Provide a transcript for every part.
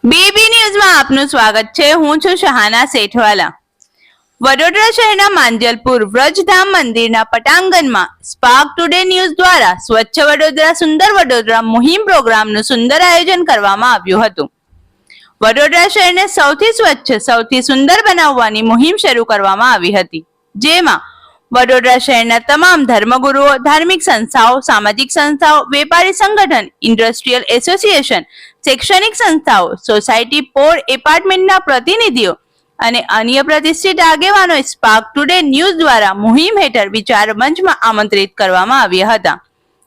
BB ન્યૂઝમાં આપનું સ્વાગત છે। હું છું શહાના સેઠવાલા। વડોદરા શહેરના માંજલપુર વ્રજધામ મંદિરના પટાંગણમાં સ્પાર્ક ટુડે ન્યૂઝ દ્વારા સ્વચ્છ વડોદરા સુંદર વડોદરા મુહિમ પ્રોગ્રામનું સુંદર આયોજન કરવામાં આવ્યું હતું। વડોદરા શહેરને સૌથી સ્વચ્છ સૌથી સુંદર બનાવવાની મુહિમ શરૂ કરવામાં આવી હતી, જેમાં વડોદરા શહેરના તમામ ધર્મગુરુઓ, ધાર્મિક સંસ્થાઓ, સામાજિક સંસ્થાઓ, વેપારી સંગઠન, ઇન્ડસ્ટ્રીયલ એસોસિએશન, શૈક્ષણિક સંસ્થાઓ, સોસાયટી, પોળ, એપાર્ટમેન્ટના પ્રતિનિધિઓ અને અન્ય પ્રતિષ્ઠિત આગેવાનોએ સ્પાર્ક ટુડે ન્યૂઝ દ્વારા મુહિમ હેઠળ વિચાર મંચમાં આમંત્રિત કરવામાં આવ્યા હતા,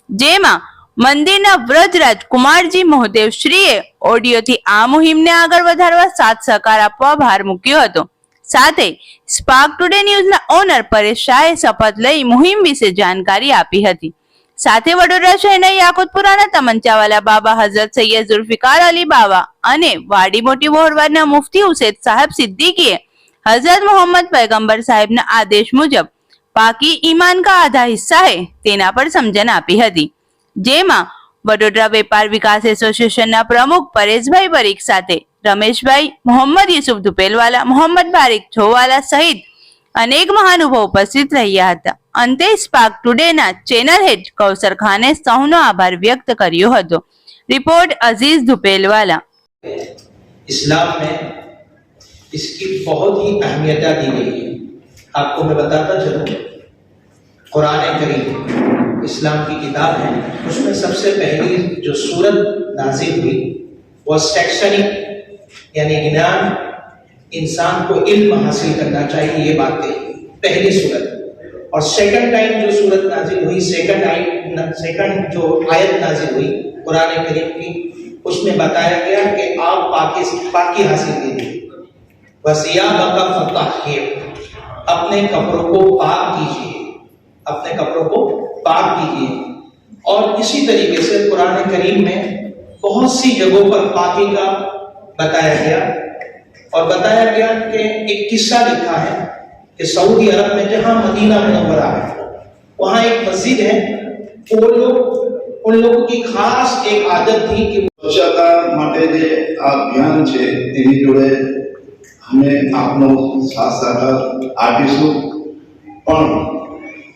જેમાં મંદિરના વ્રજરાજ કુમારજી મહોદેવ શ્રીએ ઓડિયોથી આ મુહિમને આગળ વધારવા સાથ સહકાર આપવા ભાર મૂક્યો હતો। સાથે સ્પાર્ક ટુડે ન્યૂઝના ઓનર પરેશ શાહે શપથ લઈ મુહિમ વિશે જાણકારી આપી હતી। સાથે વડોદરા શહેરના યાકુતપુરાના તમંચાવાલા બાબા હઝરત સૈયદ ઝુલ્ફિકાર અલી બાવા અને વાડી મોટી વહોરવાડના મુફ્તી હુસૈન સાહેબ સિદ્દીકીએ હઝરત મોહમ્મદ પૈગંબર સાહેબના આદેશ મુજબ પાકી ઈમાન કા આધા હિસ્સા હૈ તેના પર સમજણ આપી હતી, જેમાં વડોદરા વેપાર વિકાસ એસોસિએશનના પ્રમુખ પરેશભાઈ પરીખ સાથે રમેશભાઈ, મોહમ્મદ યુસુફ ધુપેલવાલા, મોહમ્મદ બારિક જોવાલા સહિત અનેક મહાનુભાવો ઉપસ્થિત રહ્યા હતા। અંતે સ્પાર્ક ટુડેના ચેનલ હેડ કૌસર ખાને સૌનો આભાર વ્યક્ત કર્યો હતો। रिपोर्ट अजीज धुपेलवाला। इस्लाम में इसकी बहुत ही अहमियत दी गई है। आपको मैं बताता चलूं, कुरान करीम इस्लाम की किताब है, उसमें सबसे पहली जो सूरत नाजिल हुई वो शैक्षणिक यानी ज्ञान, इंसान को इल्म हासिल करना चाहिए, ये बातें पहली सूरत। और सेकंड टाइम जो सूरत नाजिल हुई, सेकंड जो आयत नाजिल हुई कुरान करीम की, उसमें बताया गया कि आप पाकी हासिल कीजिए, वसियाबका फताहिर, अपने कपड़ों को पाक कीजिए, अपने कपड़ों को पाक कीजिए। और इसी तरीके से कुरान करीम में बहुत सी जगहों पर पाकी का बताया गया, और बताया गया कि एक किस्सा लिखा है कि सऊदी अरब में जहां मदीना मुनव्वरा है वहां एक मस्जिद है, उन लोगों की खास एक आदत थी कि स्वच्छता માટે જે આ અભિયાન છે તેની જોડે અમે આપનો સાથ સહકાર આપીશું, પણ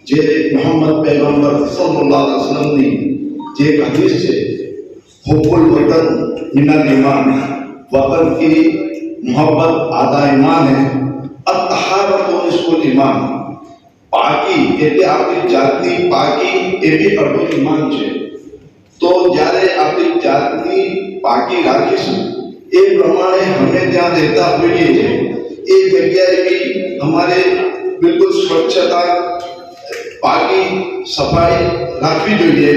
જે મોહમ્મદ પૈગંબર સલ્લલ્લાહુ અલૈહિ વસલ્લમની જે હદીસ છે, હુબ્બુલ વતન મિનલ ઈમાન, वतन की मोहब्बत आधा ईमान है, अतहारत निस्फुल ईमान, पाकी એટલે આપણી જાતની પાકી એ બી અડધું ઈમાન છે। તો જ્યારે આપણી જાતની પાકી રાખીશું એ પ્રમાણે અમે ત્યાં રહેતા હોઈએ છીએ એ જગ્યાએ બી અમારે બિલકુલ સ્વચ્છતા, પાકી, સફાઈ રાખવી જોઈએ।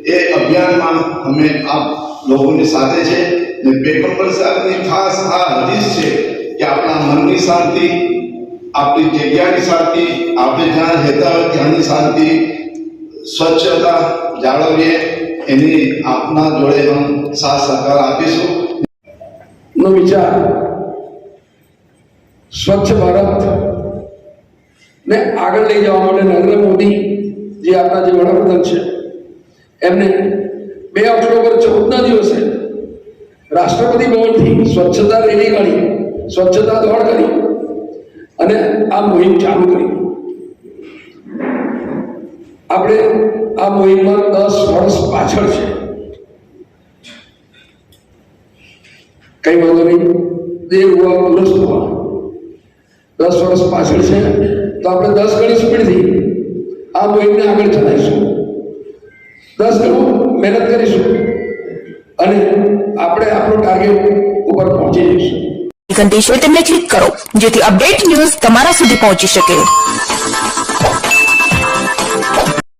એ અભિયાનમાં અમે આપ લોકોની સાથે છે ને પેગંબર સાહેબની ખાસ આ હદીસ છે કે આપણા મનની શાંતિ, આપણી જગ્યાની શાંતિ, આપણે જ્યાં રહેતા હોય ત્યાંની શાંતિ, સ્વચ્છતા જાળવીએ, એની આપના જોડે हम સાથ સહકાર આપીશું। નો વિચાર સ્વચ્છ ભારત ને આગળ લઈ જવા માટે નરેન્દ્ર મોદી જે આપણા જે વડાપ્રધાન છે એમને 2 ઓક્ટોબર 14ના દિવસે રાષ્ટ્રપતિ ભવનથી સ્વચ્છતા રેલી કાઢી, સ્વચ્છતા દોડ કરી અને આ મુહિમ ચાલુ કરી। આપણે આ મુહિમમાં 10 વર્ષ પાછળ છે, કઈ વાંધો નહીં, દેર હુઆ દુરસ્ત હુઆ, 10 વર્ષ પાછળ છે તો આપણે 10 ગણી સ્પીડથી આ મુહિમને આગળ ચલાવીશું, 10 ગણું મહેનત કરીશું અને આપણે આપણો ટાર્ગેટ ઉપર પહોંચી જઈશું। ઘંટી છે તેમને ક્લિક કરો જેથી અપડેટ ન્યૂઝ તમારા સુધી પહોંચી શકે।